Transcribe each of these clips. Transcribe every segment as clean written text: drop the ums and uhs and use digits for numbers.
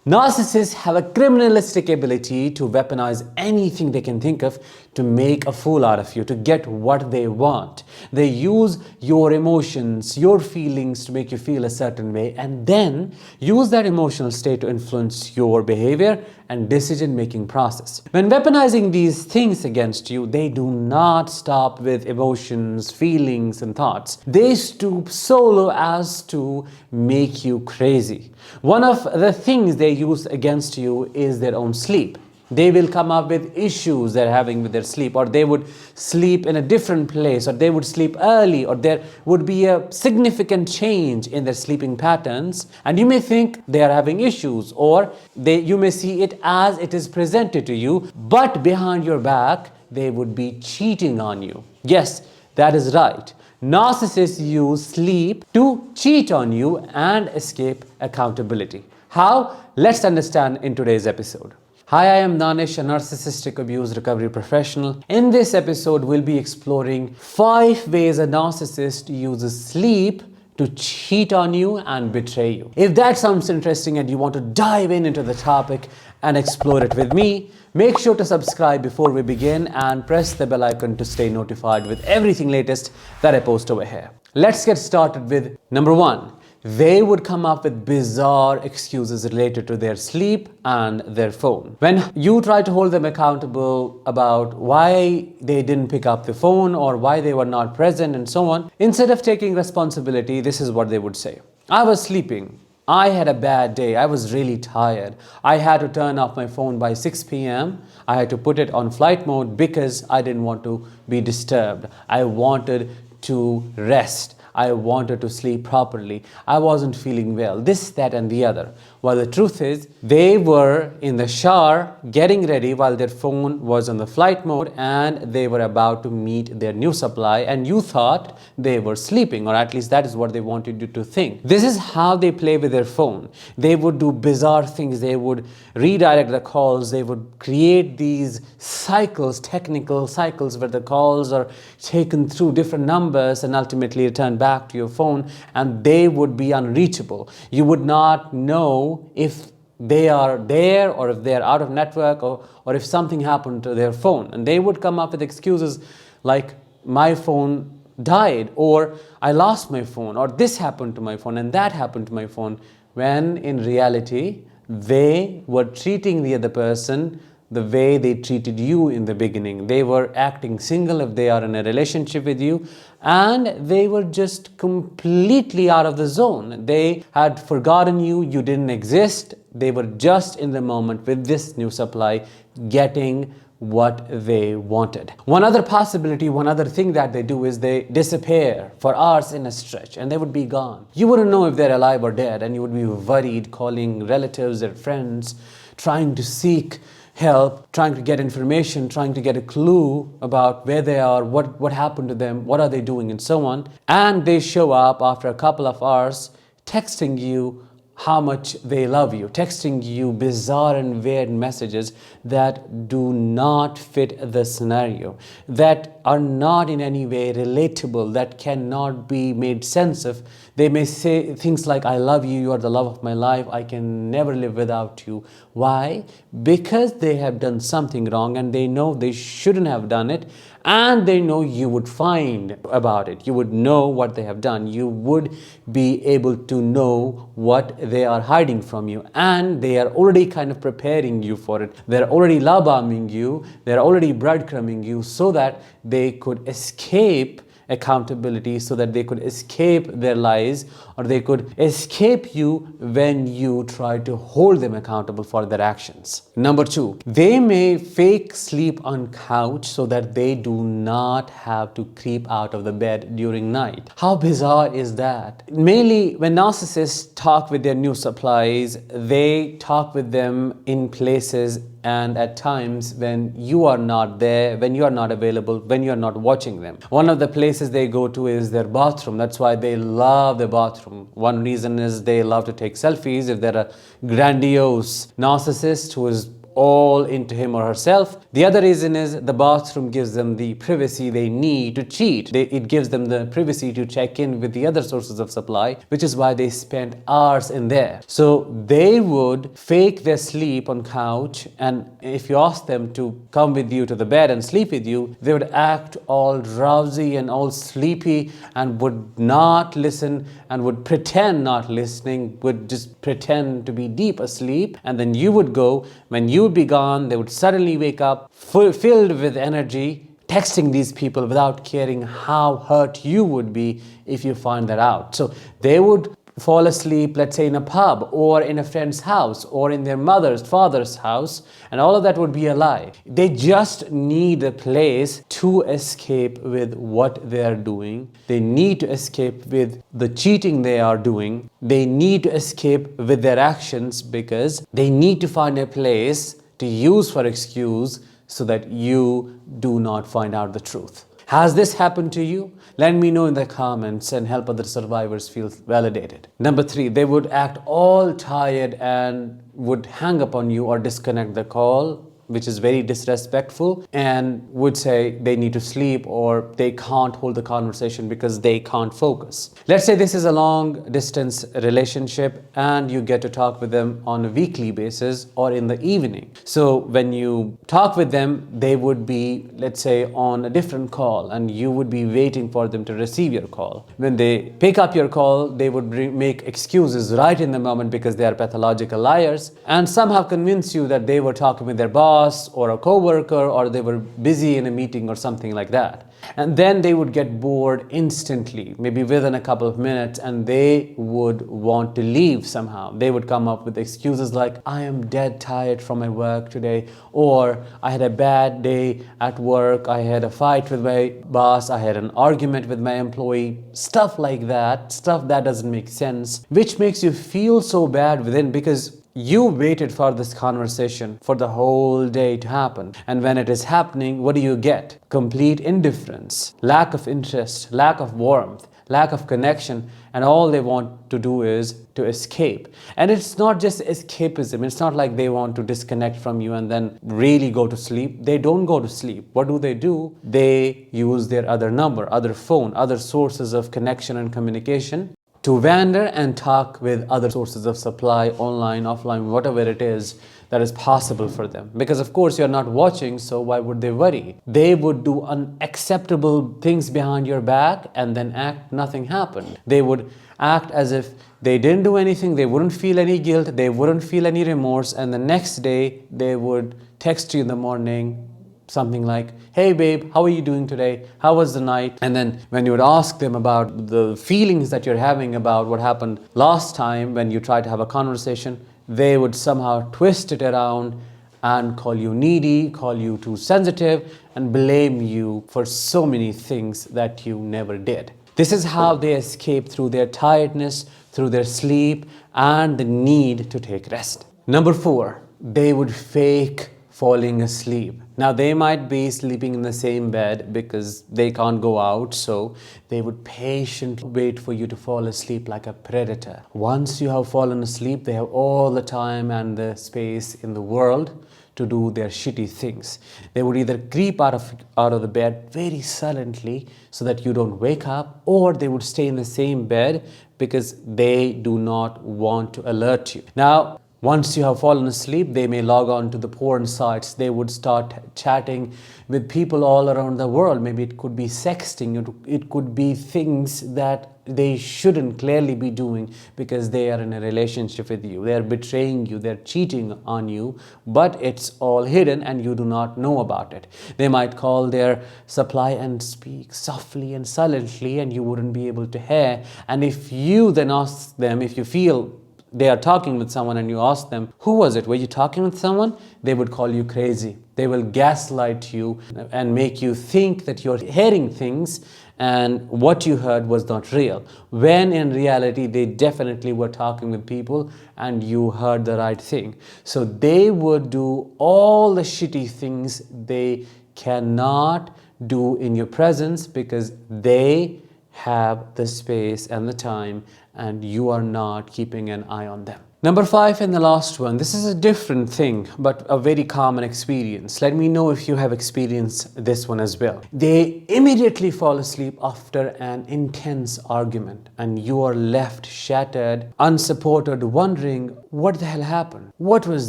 Narcissists have a criminalistic ability to weaponize anything they can think of to make a fool out of you, to get what they want. They use your emotions, your feelings to make you feel a certain way, and then use that emotional state to influence your behavior and decision-making process. When weaponizing these things against you, they do not stop with emotions, feelings, and thoughts. They stoop so low as to make you crazy. One of the things they use against you is their own sleep. They will come up with issues they're having with their sleep, or they would sleep in a different place, or they would sleep early, or there would be a significant change in their sleeping patterns, and you may think they are having issues, or you may see it as it is presented to you, but behind your back they would be cheating on you. Yes, that is right. Narcissists use sleep to cheat on you and escape accountability. How? Let's understand in today's episode. Hi, I am Danish, a narcissistic abuse recovery professional. In this episode, we'll be exploring 5 ways a narcissist uses sleep to cheat on you and betray you. If that sounds interesting and you want to dive into the topic and explore it with me, make sure to subscribe before we begin and press the bell icon to stay notified with everything latest that I post over here. Let's get started with number 1. They would come up with bizarre excuses related to their sleep and their phone. When you try to hold them accountable about why they didn't pick up the phone or why they were not present and so on, instead of taking responsibility, this is what they would say. I was sleeping. I had a bad day. I was really tired. I had to turn off my phone by 6 p.m. I had to put it on flight mode because I didn't want to be disturbed. I wanted to rest. I wanted to sleep properly. I wasn't feeling well. This, that, and the other. Well, the truth is, they were in the shower getting ready while their phone was on the flight mode and they were about to meet their new supply, and you thought they were sleeping, or at least that is what they wanted you to think. This is how they play with their phone. They would do bizarre things. They would redirect the calls. They would create these cycles, technical cycles, where the calls are taken through different numbers and ultimately returned back to your phone, and they would be unreachable. You would not know if they are there or if they're out of network, or if something happened to their phone. And they would come up with excuses like, my phone died, or I lost my phone, or this happened to my phone and that happened to my phone, when in reality they were treating the other person the way they treated you in the beginning. They were acting single if they are in a relationship with you, and they were just completely out of the zone. They had forgotten you, you didn't exist. They were just in the moment with this new supply, getting what they wanted. One other possibility, one other thing that they do is they disappear for hours in a stretch, and they would be gone. You wouldn't know if they're alive or dead, and you would be worried, calling relatives or friends, trying to seek help, trying to get information, trying to get a clue about where they are, what happened to them, what are they doing, and so on. And they show up after a couple of hours texting you how much they love you, texting you bizarre and weird messages that do not fit the scenario, that are not in any way relatable, that cannot be made sense of. They may say things like, I love you, you are the love of my life, I can never live without you. Why? Because they have done something wrong and they know they shouldn't have done it, and they know you would find about it. You would know what they have done. You would be able to know what they are hiding from you, and they are already kind of preparing you for it. They're already love bombing you. They're already breadcrumbing you so that they could escape accountability, so that they could escape their lies, or they could escape you when you try to hold them accountable for their actions. Number 2, they may fake sleep on couch so that they do not have to creep out of the bed during night. How bizarre is that? Mainly when narcissists talk with their new supplies, they talk with them in places and at times when you are not there, when you are not available, when you are not watching them. One of the places they go to is their bathroom. That's why they love the bathroom. One reason is they love to take selfies. If they're a grandiose narcissist who is all into him or herself. The other reason is the bathroom gives them the privacy they need to cheat. It gives them the privacy to check in with the other sources of supply, which is why they spend hours in there. So they would fake their sleep on couch, and if you ask them to come with you to the bed and sleep with you, they would act all drowsy and all sleepy and would not listen and would pretend not listening, would just pretend to be deep asleep. And then you would go. When you would be gone, they would suddenly wake up filled with energy, texting these people without caring how hurt you would be if you find that out. So they would fall asleep, let's say in a pub or in a friend's house or in their father's house, and all of that would be a lie. They just need a place to escape with what they are doing. They need to escape with the cheating they are doing. They need to escape with their actions because they need to find a place to use for excuse so that you do not find out the truth. Has this happened to you? Let me know in the comments and help other survivors feel validated. Number 3, they would act all tired and would hang up on you or disconnect the call, which is very disrespectful, and would say they need to sleep or they can't hold the conversation because they can't focus. Let's say this is a long distance relationship and you get to talk with them on a weekly basis or in the evening. So when you talk with them, they would be, let's say, on a different call and you would be waiting for them to receive your call. When they pick up your call, they would make excuses right in the moment because they are pathological liars and somehow convince you that they were talking with their boss or a co-worker, or they were busy in a meeting or something like that. And then they would get bored instantly, maybe within a couple of minutes, and they would want to leave somehow. They would come up with excuses like, I am dead tired from my work today, or I had a bad day at work, I had a fight with my boss, I had an argument with my employee, stuff like that, stuff that doesn't make sense, which makes you feel so bad within because you waited for this conversation for the whole day to happen. And when it is happening, what do you get? Complete indifference, lack of interest, lack of warmth, lack of connection, and all they want to do is to escape. And it's not just escapism. It's not like they want to disconnect from you and then really go to sleep. They don't go to sleep. What do? They use their other number, other phone, other sources of connection and communication to wander and talk with other sources of supply, online, offline, whatever it is that is possible for them. Because of course you're not watching, so why would they worry? They would do unacceptable things behind your back and then act nothing happened. They would act as if they didn't do anything, they wouldn't feel any guilt, they wouldn't feel any remorse, and the next day they would text you in the morning, something like, hey babe, how are you doing today? How was the night? And then when you would ask them about the feelings that you're having about what happened last time when you tried to have a conversation, they would somehow twist it around and call you needy, call you too sensitive, and blame you for so many things that you never did. This is how they escape through their tiredness, through their sleep, and the need to take rest. Number 4, they would fake falling asleep. Now they might be sleeping in the same bed because they can't go out, so they would patiently wait for you to fall asleep like a predator. Once you have fallen asleep, they have all the time and the space in the world to do their shitty things. They would either creep out of the bed very silently so that you don't wake up, or they would stay in the same bed because they do not want to alert you. Now, once you have fallen asleep, they may log on to the porn sites. They would start chatting with people all around the world. Maybe it could be sexting. It could be things that they shouldn't clearly be doing because they are in a relationship with you. They are betraying you. They're cheating on you. But it's all hidden and you do not know about it. They might call their supply and speak softly and silently and you wouldn't be able to hear. And if you then ask them, if you feel they are talking with someone and you ask them, who was it? Were you talking with someone? They would call you crazy. They will gaslight you and make you think that you're hearing things and what you heard was not real. When in reality, they definitely were talking with people and you heard the right thing. So they would do all the shitty things they cannot do in your presence because they have the space and the time and you are not keeping an eye on them. Number 5 and the last one. This is a different thing, but a very common experience. Let me know if you have experienced this one as well. They immediately fall asleep after an intense argument, and you are left shattered, unsupported, wondering what the hell happened? What was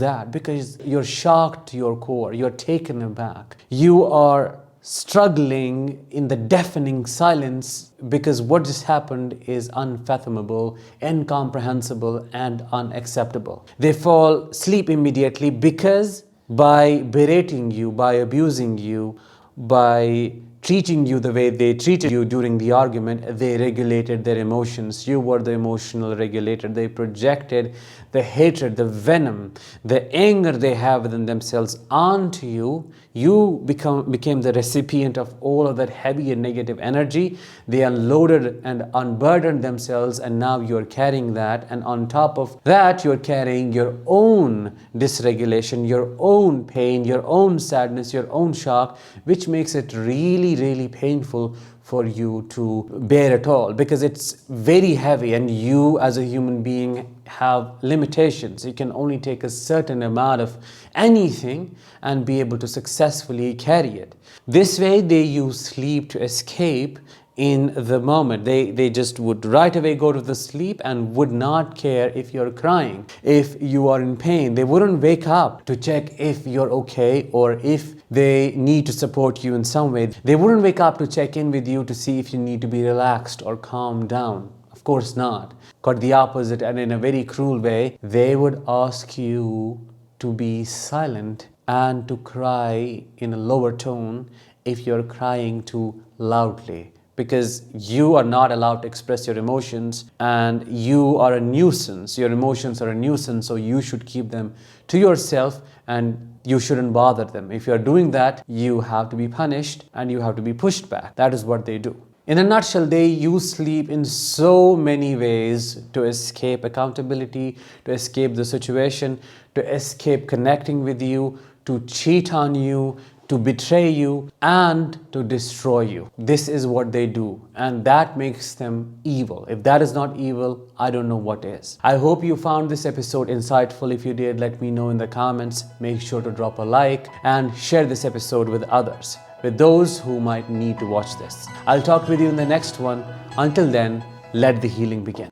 that? Because you're shocked to your core, you're taken aback. You are struggling in the deafening silence because what just happened is unfathomable, incomprehensible, and unacceptable. They fall asleep immediately because by berating you, by abusing you, by treating you the way they treated you during the argument, they regulated their emotions. You were the emotional regulator. They projected the hatred, the venom, the anger they have within themselves onto you. You became the recipient of all of that heavy and negative energy. They unloaded and unburdened themselves, and now you're carrying that. And on top of that, you're carrying your own dysregulation, your own pain, your own sadness, your own shock, which makes it really, really painful for you to bear at all, because it's very heavy, and you as a human being have limitations. You can only take a certain amount of anything and be able to successfully carry it. This way they use sleep to escape in the moment. They just would right away go to the sleep and would not care if you're crying, if you are in pain. They wouldn't wake up to check if you're okay or if they need to support you in some way. They wouldn't wake up to check in with you to see if you need to be relaxed or calm down. Of course not. Quite the opposite, and in a very cruel way, they would ask you to be silent and to cry in a lower tone if you're crying too loudly, because you are not allowed to express your emotions, and you are a nuisance. Your emotions are a nuisance, so you should keep them to yourself and you shouldn't bother them. If you're doing that, you have to be punished and you have to be pushed back. That is what they do. In a nutshell, they use sleep in so many ways to escape accountability, to escape the situation, to escape connecting with you, to cheat on you, to betray you, and to destroy you. This is what they do, and that makes them evil. If that is not evil, I don't know what is. I hope you found this episode insightful. If you did, let me know in the comments. Make sure to drop a like and share this episode with others, with those who might need to watch this. I'll talk with you in the next one. Until then, let the healing begin.